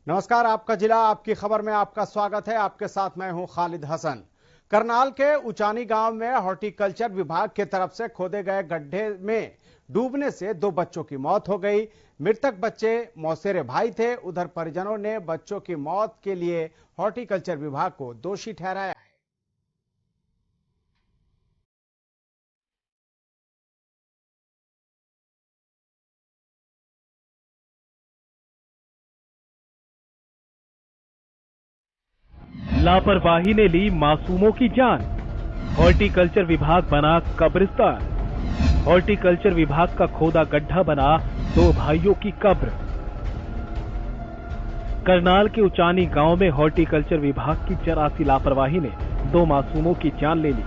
नमस्कार, आपका जिला आपकी खबर में आपका स्वागत है। आपके साथ मैं हूं खालिद हसन। करनाल के उचानी गांव में हॉर्टिकल्चर विभाग की तरफ से खोदे गए गड्ढे में डूबने से 2 बच्चों की मौत हो गई। मृतक बच्चे मौसेरे भाई थे। उधर परिजनों ने बच्चों की मौत के लिए हॉर्टिकल्चर विभाग को दोषी ठहराया है। लापरवाही ने ली मासूमों की जान। हॉर्टिकल्चर विभाग बना कब्रिस्तान। हॉर्टिकल्चर विभाग का खोदा गड्ढा बना 2 भाइयों की कब्र। करनाल के उचानी गांव में हॉर्टिकल्चर विभाग की जरा सी लापरवाही ने 2 मासूमों की जान ले ली।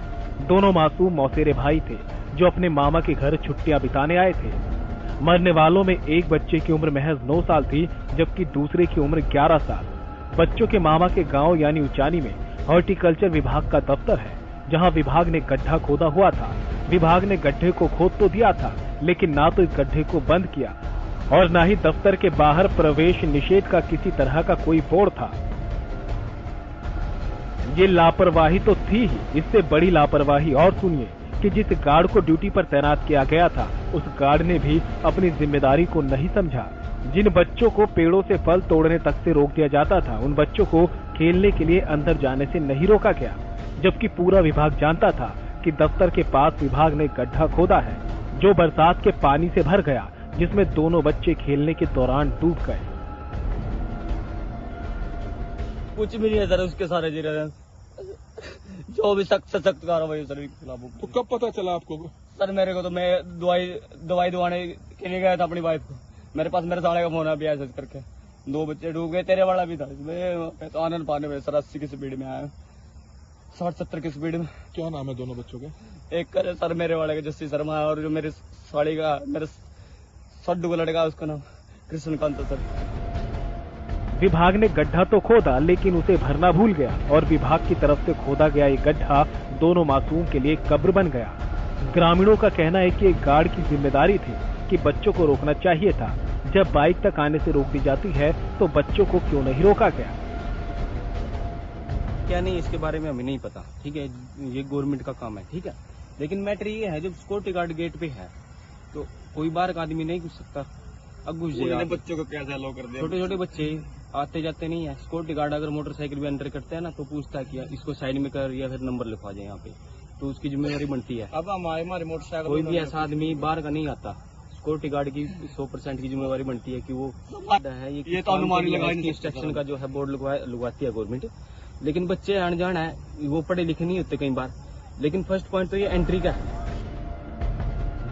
दोनों मासूम मौसेरे भाई थे जो अपने मामा के घर छुट्टियां बिताने आए थे। मरने वालों में एक बच्चे की उम्र महज 9 साल थी, जबकि दूसरे की उम्र 11 साल। बच्चों के मामा के गांव यानी उचानी में हॉर्टिकल्चर विभाग का दफ्तर है, जहां विभाग ने गड्ढा खोदा हुआ था। विभाग ने गड्ढे को खोद तो दिया था, लेकिन ना तो इस गड्ढे को बंद किया और ना ही दफ्तर के बाहर प्रवेश निषेध का किसी तरह का कोई बोर्ड था। ये लापरवाही तो थी ही, इससे बड़ी लापरवाही और सुनिए कि जिस गार्ड को ड्यूटी पर तैनात किया गया था, उस गार्ड ने भी अपनी जिम्मेदारी को नहीं समझा। जिन बच्चों को पेड़ों से फल तोड़ने तक से रोक दिया जाता था, उन बच्चों को खेलने के लिए अंदर जाने से नहीं रोका गया, जबकि पूरा विभाग जानता था कि दफ्तर के पास विभाग ने गड्ढा खोदा है, जो बरसात के पानी से भर गया, जिसमें दोनों बच्चे खेलने के दौरान डूब गए। कुछ भी नहीं है सर, उसके सारे जी रहे जो भी सख्त से सख्त कार्रवाई सर के खिलाफ। तो कब पता चला आपको? सर मेरे को तो मैं दवाई दुआने के लिए गया था अपनी वाइफ को। मेरे पास मेरे साले का फोन है ऐसे करके 2 बच्चे डूब गए, तेरे वाला भी था। मैं तो आनंद पाने में सर 80 की स्पीड में आया, 60-70 की स्पीड में। क्या नाम है दोनों बच्चों के? एक का सर मेरे वाले का जस्सी शर्मा है, और जो मेरे साड़ी का मेरे सड्डू का लड़का उसका नाम कृष्णकांत सर। विभाग ने गड्ढा तो खोदा, लेकिन उसे भरना भूल गया और विभाग की तरफ से खोदा गया ये गड्ढा दोनों मासूम के लिए कब्र बन गया। ग्रामीणों का कहना है कि एक गार्ड की जिम्मेदारी थी कि बच्चों को रोकना चाहिए था। जब बाइक तक आने से रोक दी जाती है तो बच्चों को क्यों नहीं रोका गया? क्या नहीं, इसके बारे में हमें नहीं पता, ठीक है, ये गवर्नमेंट का काम है, ठीक है। लेकिन मैटर ये है, जब सिक्योरिटी गार्ड गेट पे है तो कोई बाहर का आदमी नहीं घुस सकता। अब घुस जाएगा। बच्चों को कैसे अलाउ कर दिया? छोटे छोटे बच्चे आते जाते नहीं है। सिक्योरिटी गार्ड अगर मोटरसाइकिल भी अंदर करते हैं ना, तो पूछता है कि इसको साइड में कर या फिर नंबर लिखवा जाए यहाँ पे, तो उसकी जिम्मेदारी बनती है। अब हमारे मोटरसाइकिल कोई भी ऐसा आदमी बाहर का नहीं आता, सिक्योरिटी गार्ड की 100% की जिम्मेदारी बनती है कि वो है ये तो अनुमान इंस्ट्रक्शन का जो है बोर्ड लगवाती है गवर्नमेंट। लेकिन बच्चे अनजान है, वो पढ़े लिखे नहीं होते कई बार। लेकिन फर्स्ट पॉइंट तो ये एंट्री का है।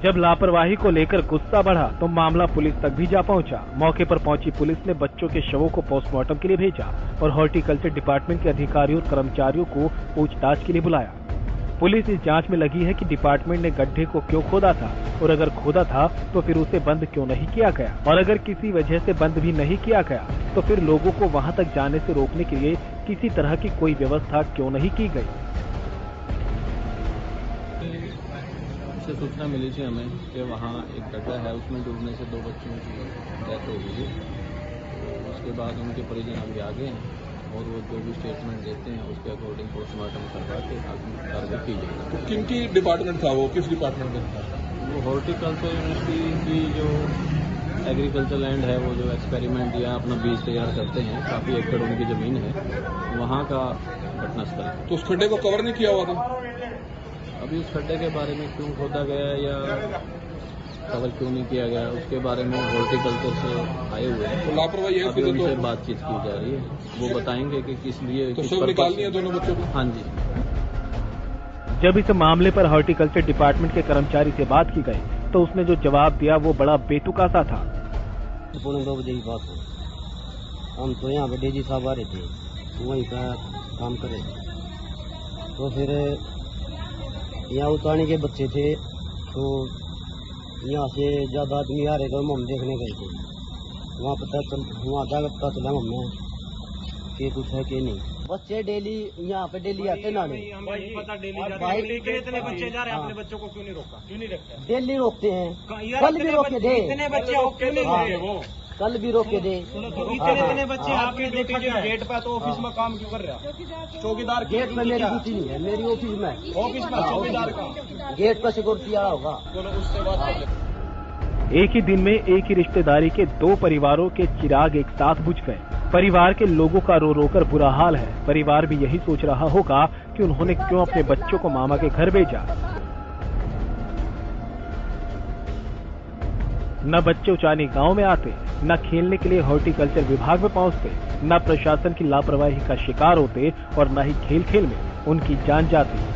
जब लापरवाही को लेकर गुस्सा बढ़ा तो मामला पुलिस तक भी जा पहुंचा। मौके पर पहुंची पुलिस ने बच्चों के शवों को पोस्टमार्टम के लिए भेजा और हॉर्टिकल्चर डिपार्टमेंट के अधिकारियों और कर्मचारियों को पूछताछ के लिए बुलाया। पुलिस इस जांच में लगी है कि डिपार्टमेंट ने गड्ढे को क्यों खोदा था, और अगर खोदा था तो फिर उसे बंद क्यों नहीं किया गया, और अगर किसी वजह से बंद भी नहीं किया गया तो फिर लोगों को वहां तक जाने से रोकने के लिए किसी तरह की कोई व्यवस्था क्यों नहीं की गई। सूचना मिली थी हमें कि वहाँ एक गड्ढा है, उसमें डूबने से 2 बच्चों की डेथ हो गई है। तो उसके बाद उनके परिजन अभी आ गए हैं और वो जो भी स्टेटमेंट देते हैं उसके अकॉर्डिंग पोस्टमार्टम करवा के कार्रवाई की जाएगी। तो किनकी डिपार्टमेंट था वो, किस डिपार्टमेंट में था? वो हॉर्टिकल्चर यूनिवर्सिटी की जो एग्रीकल्चर लैंड है, वो जो एक्सपेरिमेंट या अपना बीज तैयार करते हैं, काफ़ी एकड़ उनकी ज़मीन है, वहाँ का घटनास्थल है। तो उस खड्डे को कवर नहीं किया हुआ था? अभी उस खड्डे के बारे में क्यों खोदा गया या कवर क्यों नहीं किया गया, उसके बारे में हॉर्टिकल्चर से आए हुए हैं, तो लापरवाही है, अभी उनसे बातचीत की जा रही है। वो बताएंगे कि किस लिए। तो सब निकालनी है दोनों बच्चों को? हाँ जी। जब इस मामले पर हॉर्टिकल्चर डिपार्टमेंट के कर्मचारी से बात की गई तो उसने जो जवाब दिया वो बड़ा बेतुका सा था। 2 बजे की बात हो, हम तो यहाँ पे डीजी साहब आ रहे थे, वहीं का काम करे, तो फिर यहाँ उतारने के बच्चे थे, तो यहाँ से ज़्यादा आदमी आ रहे थे, हम देखने गए थे। वहाँ जाकर पता चला हमें कि कुछ है कि नहीं। बच्चे डेली यहाँ पे डेली आते ना, इतने बच्चे जा रहे हैं, अपने बच्चों को क्यों नहीं रोका, क्यों नहीं रखते? डेली रोकते हैं, कल भी रोके थे। इतने बच्चे क्यों नहीं रोके? वो कल भी रोके थे। इतने बच्चे आपके ड्यूटी के गेट पे, तो ऑफिस में काम क्यों कर रहा है? चौकीदार गेट पे मेरी ड्यूटी नहीं है, मेरी ऑफिस में चौकीदार का गेट पर सिक्योरिटी वाला होगा। बोलो उससे बात। एक ही दिन में एक ही रिश्तेदारी के दो परिवारों के चिराग एक साथ बुझ गए। परिवार के लोगों का रो रो कर बुरा हाल है। परिवार भी यही सोच रहा होगा कि उन्होंने क्यों अपने बच्चों को मामा के घर भेजा। न बच्चे उचानी गांव में आते, न खेलने के लिए हॉर्टिकल्चर विभाग में पहुंचते, न प्रशासन की लापरवाही का शिकार होते और न ही खेल खेल में उनकी जान जाती।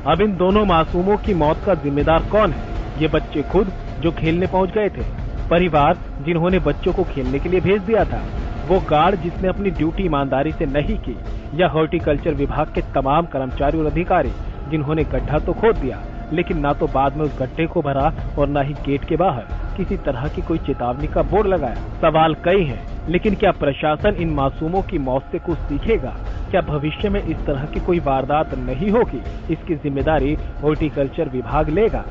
अब इन दोनों मासूमों की मौत का जिम्मेदार कौन है? ये बच्चे खुद जो खेलने पहुंच गए थे, परिवार जिन्होंने बच्चों को खेलने के लिए भेज दिया था, वो गार्ड जिसने अपनी ड्यूटी ईमानदारी से नहीं की, या हॉर्टिकल्चर विभाग के तमाम कर्मचारी और अधिकारी जिन्होंने गड्ढा तो खोद दिया लेकिन ना तो बाद में उस गड्ढे को भरा और ना ही गेट के बाहर किसी तरह की कोई चेतावनी का बोर्ड लगाया। सवाल कई हैं, लेकिन क्या प्रशासन इन मासूमों की मौत से कुछ सीखेगा? क्या भविष्य में इस तरह की कोई वारदात नहीं होगी? इसकी जिम्मेदारी हॉर्टिकल्चर विभाग लेगा।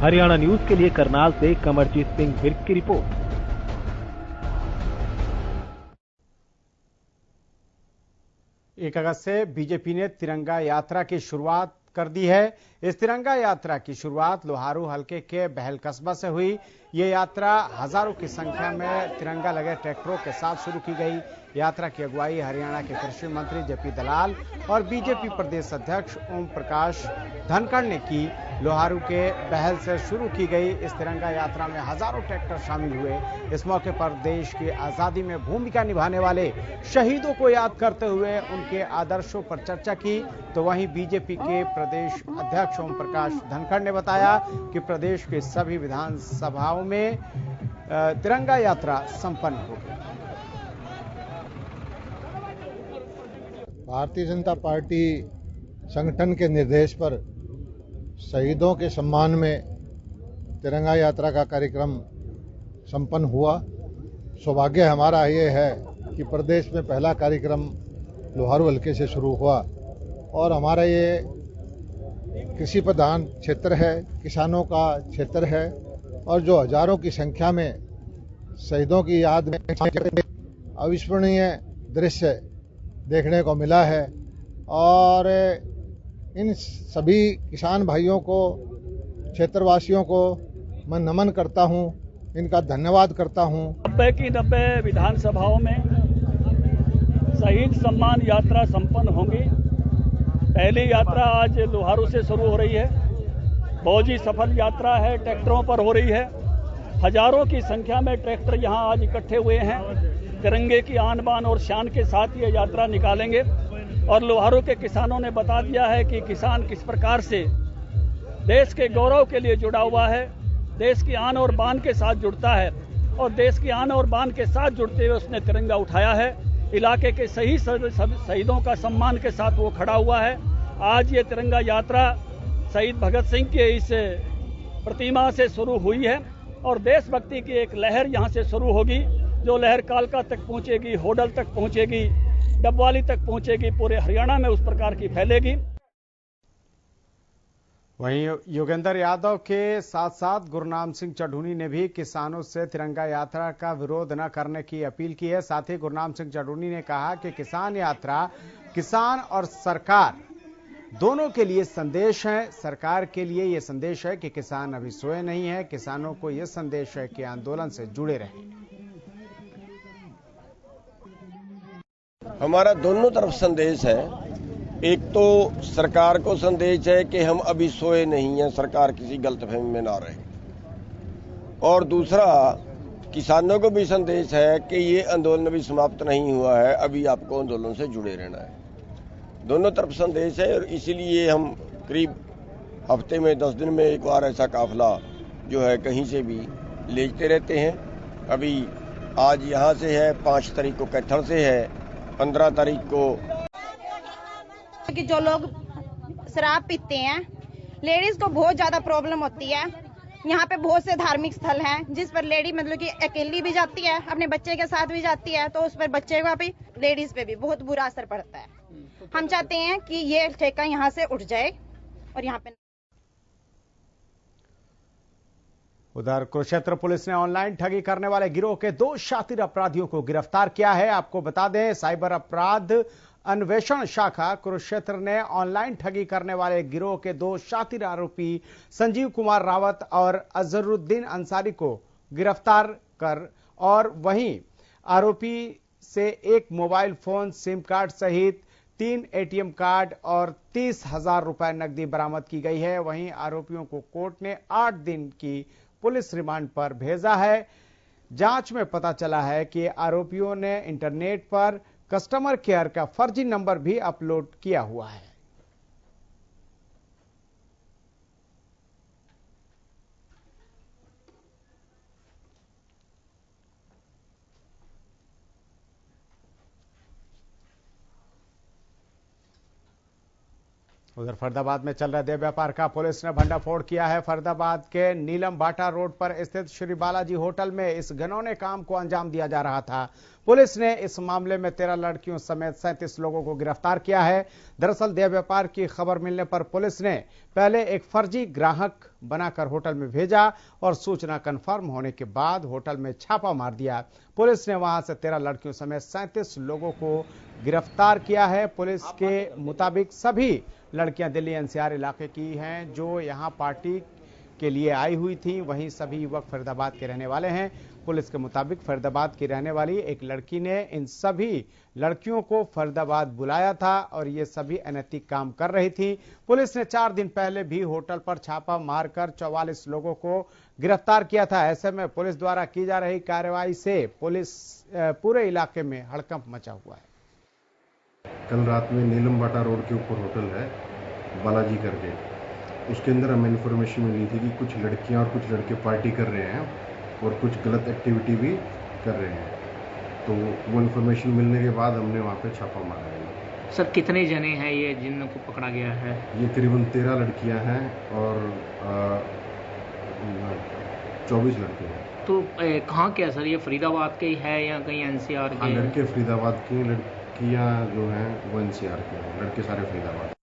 हरियाणा न्यूज के लिए करनाल से कमरजीत सिंह विर्क की रिपोर्ट। एक अगस्त से बीजेपी ने तिरंगा यात्रा की शुरुआत कर दी है। इस तिरंगा यात्रा की शुरुआत लोहारू हलके के बहल कस्बा से हुई। ये यात्रा हजारों की संख्या में तिरंगा लगे ट्रैक्टरों के साथ शुरू की गई। यात्रा की अगुवाई हरियाणा के कृषि मंत्री जेपी दलाल और बीजेपी प्रदेश अध्यक्ष ओम प्रकाश धनखड़ ने की। लोहारू के बहल से शुरू की गई इस तिरंगा यात्रा में हजारों ट्रैक्टर शामिल हुए। इस मौके पर देश की आजादी में भूमिका निभाने वाले शहीदों को याद करते हुए उनके आदर्शों पर चर्चा की। तो वहीं बीजेपी के प्रदेश अध्यक्ष ओम प्रकाश धनखड़ ने बताया कि प्रदेश के सभी विधानसभाओं में तिरंगा यात्रा संपन्न हो गई। भारतीय जनता पार्टी संगठन के निर्देश पर शहीदों के सम्मान में तिरंगा यात्रा का कार्यक्रम संपन्न हुआ। सौभाग्य हमारा ये है कि प्रदेश में पहला कार्यक्रम लोहारू हलके से शुरू हुआ और हमारा ये कृषि प्रधान क्षेत्र है, किसानों का क्षेत्र है और जो हजारों की संख्या में शहीदों की याद में अविस्मरणीय दृश्य देखने को मिला है। और इन सभी किसान भाइयों को, क्षेत्रवासियों को मैं नमन करता हूं, इनका धन्यवाद करता हूं। 90 की 90 विधानसभाओं में शहीद सम्मान यात्रा संपन्न होंगी। पहली यात्रा आज लोहारू से शुरू हो रही है। बहुत ही सफल यात्रा है, ट्रैक्टरों पर हो रही है। हजारों की संख्या में ट्रैक्टर यहां आज इकट्ठे हुए हैं। तिरंगे की आन बान और शान के साथ ये यात्रा निकालेंगे और लोहारू के किसानों ने बता दिया है कि किसान किस प्रकार से देश के गौरव के लिए जुड़ा हुआ है, देश की आन और बान के साथ जुड़ता है और देश की आन और बान के साथ जुड़ते हुए उसने तिरंगा उठाया है। इलाके के सही शहीदों का सम्मान के साथ वो खड़ा हुआ है। आज ये तिरंगा यात्रा शहीद भगत सिंह के इस प्रतिमा से शुरू हुई है और देशभक्ति की एक लहर यहाँ से शुरू होगी, जो लहर कालका तक पहुंचेगी, होडल तक पहुंचेगी, डबवाली तक पहुंचेगी, पूरे हरियाणा में उस प्रकार की फैलेगी। वहीं योगेंद्र यादव के साथ साथ गुरनाम सिंह चढ़ूनी ने भी किसानों से तिरंगा यात्रा का विरोध न करने की अपील की है। साथ ही गुरनाम सिंह चढ़ूनी ने कहा कि किसान यात्रा किसान और सरकार दोनों के लिए संदेश है। सरकार के लिए यह संदेश है कि किसान अभी सोए नहीं है, किसानों को यह संदेश है कि आंदोलन से जुड़े रहें। हमारा दोनों तरफ संदेश है। एक तो सरकार को संदेश है कि हम अभी सोए नहीं हैं, सरकार किसी गलतफहमी में ना रहे, और दूसरा किसानों को भी संदेश है कि ये आंदोलन अभी समाप्त नहीं हुआ है, अभी आपको आंदोलन से जुड़े रहना है। दोनों तरफ संदेश है और इसीलिए हम करीब हफ्ते में 10 दिन में एक बार ऐसा काफिला जो है कहीं से भी लेते रहते हैं। अभी आज यहाँ से है, 5 तारीख को कैथल से है, 15 तारीख को कि जो लोग शराब पीते हैं, लेडीज को बहुत ज्यादा प्रॉब्लम होती है। यहाँ पे बहुत से धार्मिक स्थल हैं जिस पर लेडी मतलब कि अकेली भी जाती है, अपने बच्चे के साथ भी जाती है, तो उस पर बच्चे का भी, लेडीज पे भी बहुत बुरा असर पड़ता है। हम चाहते हैं कि ये ठेका यहाँ से उठ जाए और यहाँ पे। उधर कुरुक्षेत्र पुलिस ने ऑनलाइन ठगी करने वाले गिरोह के 2 शातिर अपराधियों को गिरफ्तार किया है। आपको बता दें, साइबर अपराध अन्वेषण शाखा कुरुक्षेत्र ने ऑनलाइन ठगी करने वाले गिरोह के 2 शातिर आरोपी संजीव कुमार रावत और अजहरुद्दीन अंसारी को गिरफ्तार कर और वहीं आरोपी से 1 मोबाइल फोन, सिम कार्ड सहित 3 एटीएम कार्ड और 30,000 रुपए नकदी बरामद की गई है। वहीं आरोपियों को कोर्ट ने 8 दिन की पुलिस रिमांड पर भेजा है। जांच में पता चला है कि आरोपियों ने इंटरनेट पर कस्टमर केयर का फर्जी नंबर भी अपलोड किया हुआ है। उधर फरीदाबाद में चल रहे देह व्यापार का पुलिस ने भंडाफोड़ किया है। फरीदाबाद के नीलम बाटा रोड पर स्थित श्री बालाजी होटल में इस घिनौने काम को अंजाम दिया जा रहा था। पुलिस ने इस मामले में 13 लड़कियों समेत 37 लोगों को गिरफ्तार किया है। दरअसल देह व्यापार की खबर मिलने पर पुलिस ने पहले एक फर्जी ग्राहक बनाकर होटल में भेजा और सूचना कंफर्म होने के बाद होटल में छापा मार दिया। पुलिस ने वहां से 13 लड़कियों समेत 37 लोगों को गिरफ्तार किया है। पुलिस के मुताबिक सभी लड़कियां दिल्ली एनसीआर इलाके की हैं जो यहां पार्टी के लिए आई हुई थी। वहीं सभी युवक फरीदाबाद के रहने वाले हैं। पुलिस के मुताबिक फरीदाबाद की रहने वाली एक लड़की ने इन सभी लड़कियों को फरीदाबाद बुलाया था और ये सभी अनैतिक काम कर रही थी। पुलिस ने 4 दिन पहले भी होटल पर छापा मारकर 44 लोगों को गिरफ्तार किया था। ऐसे में पुलिस द्वारा की जा रही कार्रवाई से पुलिस पूरे इलाके में हड़कंप मचा हुआ है। कल रात में नीलम बाटा रोड के ऊपर होटल है बालाजी करके, उसके अंदर हमें इन्फॉर्मेशन मिली थी कि कुछ लड़कियां और कुछ लड़के पार्टी कर रहे हैं और कुछ गलत एक्टिविटी भी कर रहे हैं। तो वो इन्फॉर्मेशन मिलने के बाद हमने वहाँ पे छापा मारा है। सर कितने जने हैं ये जिनको पकड़ा गया है? ये करीबन 13 लड़कियां हैं और 24 लड़के हैं। तो कहाँ के है सर? ये फरीदाबाद के ही है या कहीं एनसीआर के? लड़के फरीदाबाद के, लड़कियां जो हैं वो एनसीआर के हैं, लड़के सारे फरीदाबाद।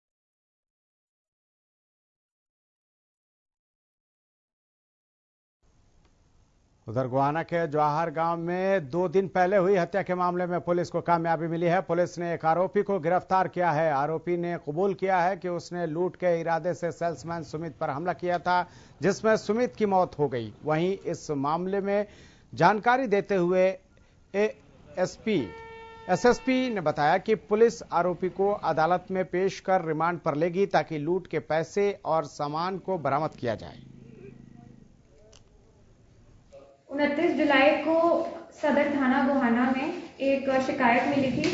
उधर गोहाना के जवाहर गांव में 2 दिन पहले हुई हत्या के मामले में पुलिस को कामयाबी मिली है। पुलिस ने एक आरोपी को गिरफ्तार किया है। आरोपी ने कबूल किया है कि उसने लूट के इरादे से सेल्समैन सुमित पर हमला किया था, जिसमें सुमित की मौत हो गई। वहीं इस मामले में जानकारी देते हुए एसएसपी ने बताया कि पुलिस आरोपी को अदालत में पेश कर रिमांड पर लेगी ताकि लूट के पैसे और सामान को बरामद किया जाए। 29 जुलाई को सदर थाना गोहाना में एक शिकायत मिली थी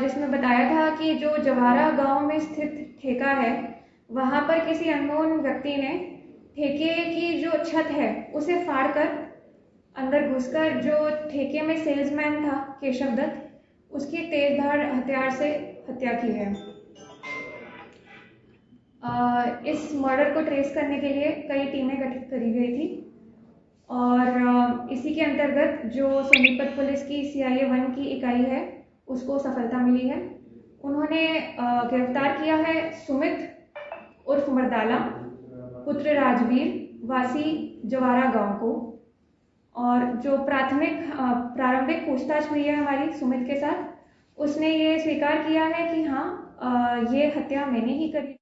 जिसमें बताया था कि जो जवाहरा गांव में स्थित ठेका है वहां पर किसी अननोन व्यक्ति ने ठेके की जो छत है उसे फाड़कर अंदर घुसकर जो ठेके में सेल्समैन था केशव दत्त उसकी तेजधार हथियार से हत्या की है। इस मर्डर को ट्रेस करने के लिए कई टीमें गठित करी गई थी और इसी के अंतर्गत जो सोनीपत पुलिस की CIA 1 की इकाई है उसको सफलता मिली है। उन्होंने गिरफ्तार किया है सुमित उर्फ मर्दाला पुत्र राजवीर वासी जवारा गांव को। और जो प्रारंभिक पूछताछ हुई है हमारी सुमित के साथ, उसने ये स्वीकार किया है कि हाँ ये हत्या मैंने ही करी।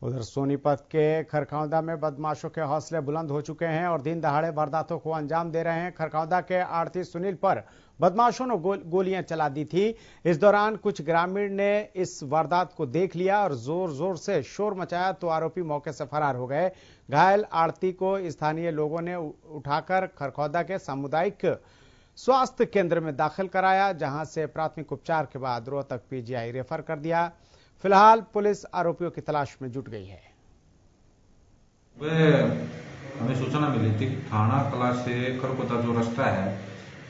उधर सोनीपत के खरखौदा में बदमाशों के हौसले बुलंद हो चुके हैं और दिन दहाड़े वारदातों को अंजाम दे रहे हैं। खरखौदा के आड़ती सुनील पर बदमाशों ने गोलियां चला दी थी। इस दौरान कुछ ग्रामीण ने इस वारदात को देख लिया और जोर जोर से शोर मचाया तो आरोपी मौके से फरार हो गए। घायल आड़ती को स्थानीय लोगों ने उठाकर खरखौदा के सामुदायिक स्वास्थ्य केंद्र में दाखिल कराया, जहां से प्राथमिक उपचार के बाद रोहतक PGI रेफर कर दिया। फिलहाल पुलिस आरोपियों की तलाश में जुट गई है। हमें सूचना मिली थी कि थाना कला से खरखौदा जो रास्ता है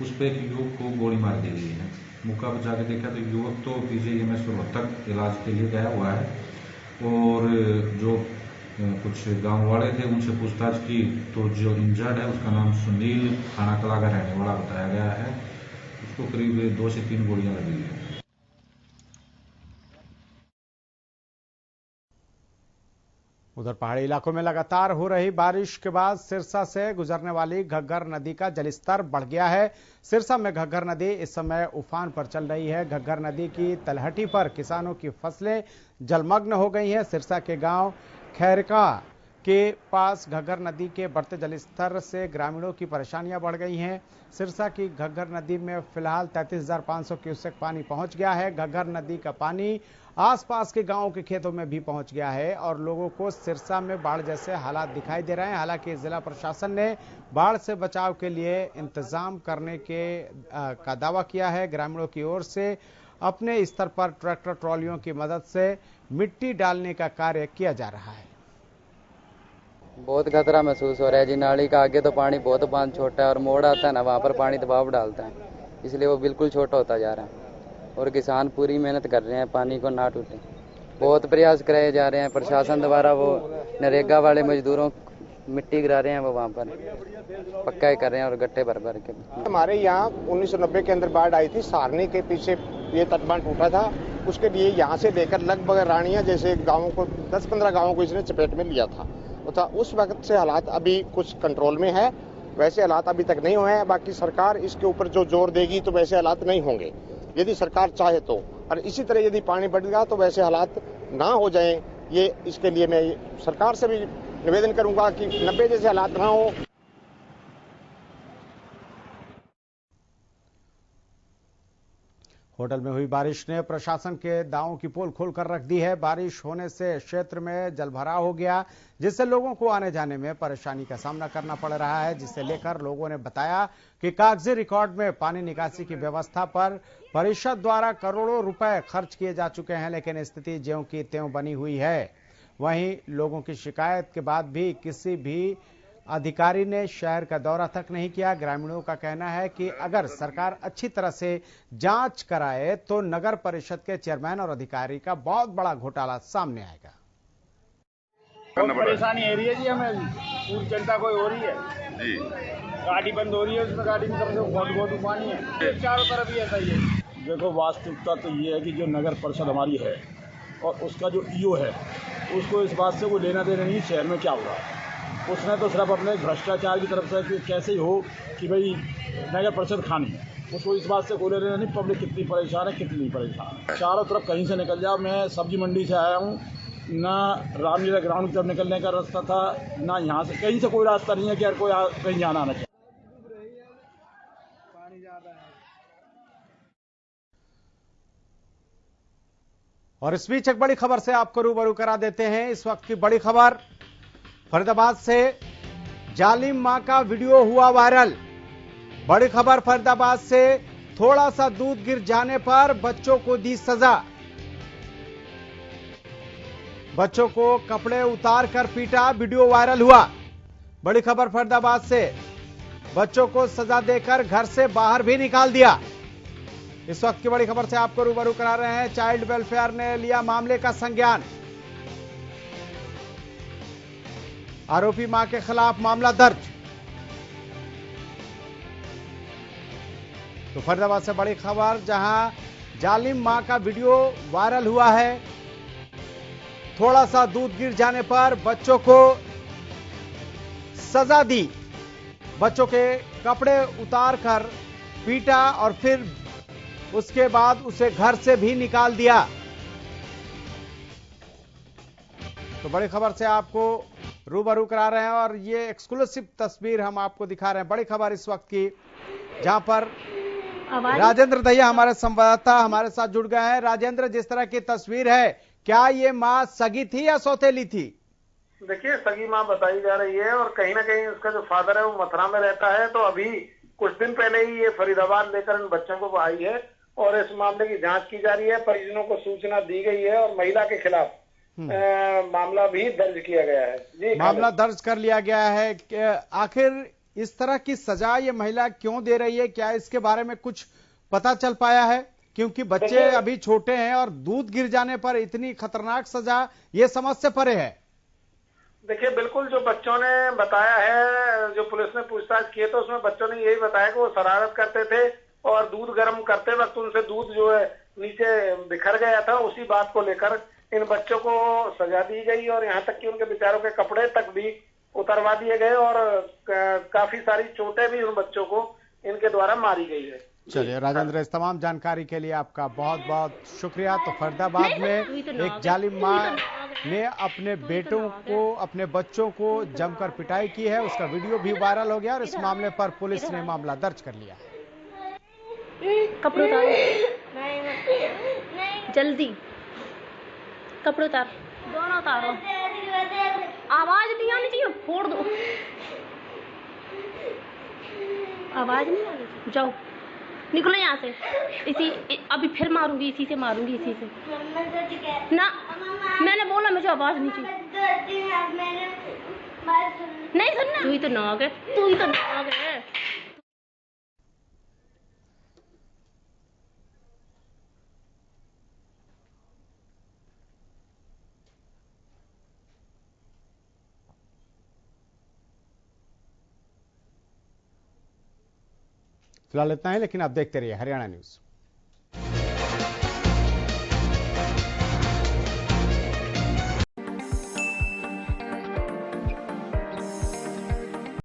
उस पे एक युवक को गोली मार दी गई है। मौका पर जाके देखा तो युवक तो PGIMS रोहतक इलाज के लिए गया हुआ है और जो कुछ गांव वाले थे उनसे पूछताछ की तो जो इंजर्ड है उसका नाम सुनील थाना कला का रहने वाला बताया गया है। उसको करीब 2 से 3 गोलियां लगी है। उधर पहाड़ी इलाकों में लगातार हो रही बारिश के बाद सिरसा से गुजरने वाली घग्गर नदी का जलस्तर बढ़ गया है। सिरसा में घग्गर नदी इस समय उफान पर चल रही है। घग्गर नदी की तलहटी पर किसानों की फसलें जलमग्न हो गई हैं। सिरसा के गांव खैरका के पास घग्गर नदी के बढ़ते जलस्तर से ग्रामीणों की परेशानियां बढ़ गई हैं। सिरसा की घग्गर नदी में फिलहाल 33,500 क्यूसेक पानी पहुंच गया है। घग्गर नदी का पानी आसपास के गांवों के खेतों में भी पहुंच गया है और लोगों को सिरसा में बाढ़ जैसे हालात दिखाई दे रहे हैं। हालांकि जिला प्रशासन ने बाढ़ से बचाव के लिए इंतजाम करने का दावा किया है। ग्रामीणों की ओर से अपने स्तर पर ट्रैक्टर ट्रॉलियों की मदद से मिट्टी डालने का कार्य किया जा रहा है। बहुत खतरा महसूस हो रहा है जी। नाली का आगे तो पानी बहुत बांध छोटा है और मोड़ आता है ना, वहाँ पर पानी दबाव डालता है, इसलिए वो बिल्कुल छोटा होता जा रहा है और किसान पूरी मेहनत कर रहे हैं पानी को ना टूटे। बहुत प्रयास कराए जा रहे हैं प्रशासन द्वारा। वो नरेगा वाले मजदूरों मिट्टी गिरा रहे हैं, वो वहाँ पर पक्का कर रहे हैं और गट्टे भर भर के। हमारे यहाँ 1990 के अंदर बाढ़ आई थी। सारनी के पीछे ये तटबांध टूटा था, उसके लिए यहाँ से लेकर लगभग रानिया जैसे गाँवों को 10-15 गाँवों को इसने चपेट में लिया था। उस वक्त से हालात अभी कुछ कंट्रोल में है। वैसे हालात अभी तक नहीं हुए हैं। बाकी सरकार इसके ऊपर जो जोर देगी तो वैसे हालात नहीं होंगे, यदि सरकार चाहे तो। और इसी तरह यदि पानी बढ़ेगा तो वैसे हालात ना हो जाएं, ये इसके लिए मैं सरकार से भी निवेदन करूंगा कि 90 जैसे हालात ना हो। होटल में हुई बारिश ने प्रशासन के दावों की पोल खोलकर रख दी है। बारिश होने से क्षेत्र में जलभराव हो गया, जिससे लोगों को आने जाने में परेशानी का सामना करना पड़ रहा है, जिसे लेकर लोगों ने बताया कि कागजी रिकॉर्ड में पानी निकासी की व्यवस्था पर परिषद द्वारा करोड़ों रुपए खर्च किए जा चुके हैं, लेकिन स्थिति ज्यों की त्यों बनी हुई है। वहीं लोगों की शिकायत के बाद भी किसी भी अधिकारी ने शहर का दौरा तक नहीं किया। ग्रामीणों का कहना है कि अगर सरकार अच्छी तरह से जांच कराए तो नगर परिषद के चेयरमैन और अधिकारी का बहुत बड़ा घोटाला सामने आएगा। बहुत परेशानी आ रही है जी, हमें पूरी जनता को हो रही है जी। गाड़ी बंद हो रही है, उसमें गाड़ी की तरफ से बहुत पानी है, चारों तरफ ही ऐसा ही है। देखो वास्तविकता तो ये है कि जो नगर परिषद हमारी है और उसका जो ईओ है, उसको इस बात से वो लेना देना नहीं शहर में क्या हो रहा है। उसने तो सिर्फ अपने भ्रष्टाचार की तरफ से कि कैसे ही हो कि भाई नगर परिषद खानी है, उसको इस बात से कोई लेना नहीं पब्लिक कितनी परेशान है कितनी नहीं परेशान है। चारों तरफ कहीं से निकल जाओ। मैं सब्जी मंडी से आया हूँ, ना रामलीला ग्राउंड की तरफ निकलने का रास्ता था, ना यहाँ से कहीं से कोई रास्ता नहीं है कि यार कोई कहीं जाना आना चाहिए। और इस बीच एक बड़ी खबर से आपको रूबरू करा देते हैं। इस वक्त की बड़ी खबर, फरीदाबाद से जालिम मां का वीडियो हुआ वायरल। बड़ी खबर फरीदाबाद से, थोड़ा सा दूध गिर जाने पर बच्चों को दी सजा। बच्चों को कपड़े उतार कर पीटा, वीडियो वायरल हुआ। बड़ी खबर फरीदाबाद से, बच्चों को सजा देकर घर से बाहर भी निकाल दिया। इस वक्त की बड़ी खबर से आपको रूबरू करा रहे हैं। चाइल्ड वेलफेयर ने लिया मामले का संज्ञान। आरोपी मां के खिलाफ मामला दर्ज। तो फरीदाबाद से बड़ी खबर, जहां जालिम मां का वीडियो वायरल हुआ है। थोड़ा सा दूध गिर जाने पर बच्चों को सजा दी, बच्चों के कपड़े उतार कर पीटा और फिर उसके बाद उसे घर से भी निकाल दिया। तो बड़ी खबर से आपको रूबरू करा रहे हैं और ये एक्सक्लूसिव तस्वीर हम आपको दिखा रहे हैं। बड़ी खबर इस वक्त की, जहां पर राजेंद्र दहिया हमारे संवाददाता हमारे साथ जुड़ गए हैं। राजेंद्र, जिस तरह की तस्वीर है, क्या ये मां सगी थी या सौतेली थी? देखिए, सगी मां बताई जा रही है और कहीं ना कहीं उसका जो फादर है वो मथुरा में रहता है। तो अभी कुछ दिन पहले ही ये फरीदाबाद लेकर इन बच्चों को आई है और इस मामले की जांच की जा रही है। परिजनों को सूचना दी गई है और महिला के खिलाफ मामला भी दर्ज किया गया है जी। मामला दर्ज कर लिया गया है। आखिर इस तरह की सजा ये महिला क्यों दे रही है, क्या इसके बारे में कुछ पता चल पाया है? क्योंकि बच्चे अभी छोटे हैं और दूध गिर जाने पर इतनी खतरनाक सजा, ये समझ से परे है। देखिए, बिल्कुल जो बच्चों ने बताया है, जो पुलिस ने पूछताछ की तो उसमें बच्चों ने यही बताया कि वो शरारत करते थे और दूध गर्म करते वक्त उनसे दूध जो है नीचे बिखर गया था। उसी बात को लेकर इन बच्चों को सजा दी गई और यहाँ तक कि उनके बेचारों के कपड़े तक भी उतरवा दिए गए और काफी सारी चोटें भी उन बच्चों को इनके द्वारा मारी गई है। चलिए राजेंद्र, इस तमाम जानकारी के लिए आपका बहुत बहुत शुक्रिया। तो फरीदाबाद में एक जालिम मां ने अपने बेटों को, अपने बच्चों को जमकर पिटाई की है, उसका वीडियो भी वायरल हो गया और इस मामले पर पुलिस ने मामला दर्ज कर लिया है। कपड़े उतारो, जल्दी कपड़े उतार, दोनों उतारो, आवाज नहीं आनी चाहिए, फोड़ दो, आवाज नहीं आनी, जाओ निकलो यहाँ से। अभी फिर मारूंगी, इसी से मारूंगी, इसी से ना, मैंने बोला मुझे आवाज नहीं चाहिए, नहीं सुनना, तू ही तो नाग है, तू ही तो नाग है। फिलहाल इतना ही, लेकिन आप देखते रहिए हरियाणा न्यूज।